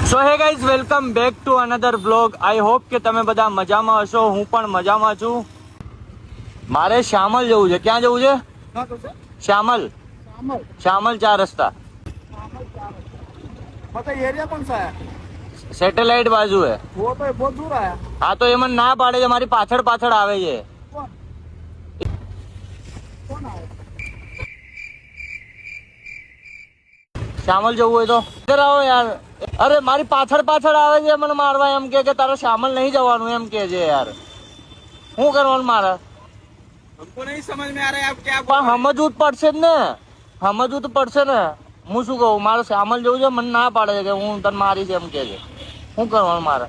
So hey guys, welcome back to another vlog. I hope કે તમે બધા મજામાં હશો. હું પણ મજામાં છું. મારે શ્યામલ જવું છે. ક્યાં જવું છે? श्यामल श्यामल 4 रस्ता. मतलब एरिया कौन सा है? સેટેલાઇટ બાજુ है. वो तो बहुत दूर है. હા તો એ મને ના પાડે છે. મારી પાછળ પાછળ આવે છે. कौन कौन है? શ્યામલ જવું હોય તો ઇધર આવો યાર. અરે મારી પાછળ પાછળ આવે છે. મને મારવા એમ કે તારે શ્યામલ નહીં જવાનું એમ કે છે યાર. શું કરવાનું મારે? हमको नहीं समझ में आ रहा है आप क्या પણ સમજવું જ પડશે જ ને. સમજવું તો પડશે ને. હું શું કહું? મારે શ્યામલ જવું છે. મને ના પાડે છે કે હું તને મારીશ એમ કે છે. શું કરવાનું મારે?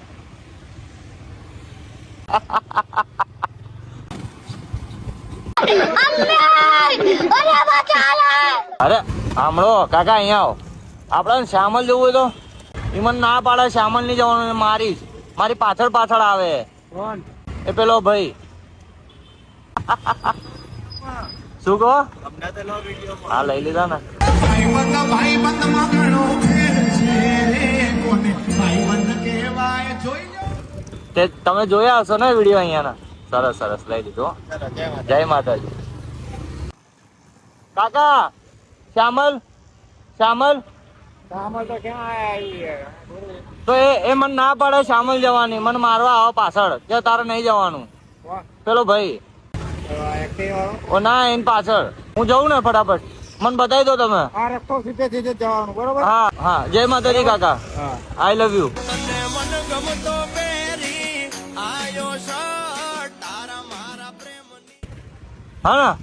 અરે સાંભળો કાકા, અહીંયા આવો. આપણે શ્યામલ જવું હોય તો એ મને ના પાડે. શ્યામલ નહીં જવાનું, મારીશ. મારી પાછળ પાછળ આવે. कौन? એ પેલો ભાઈ. શું કહો? हमने तो लो वीडियो હા લઈ લીધા ને. તે તમે જોયા હશો ને વિડીયો અહીંયાના. સરસ સરસ લઈ લીધો. જય માતાજી. કાકા શ્યામલ શ્યામલ हमारे तो क्या है ये? તો એ મને ના પાડે શ્યામલ જવાની. મને મારવા આવો પાછળ કે તારે નહીં જવાનું. कौन? પેલો ભાઈ. एक्टिव वाला? ઓ ના એની પાછળ હું જઉં ને ફટાફટ. મને બતાવી દો તમે. આ રસ્તો સીધે સીધે જવાનું બરોબર? હા હા. જય માતાજી કાકા. હા. આઈ લવ યુ. હા ના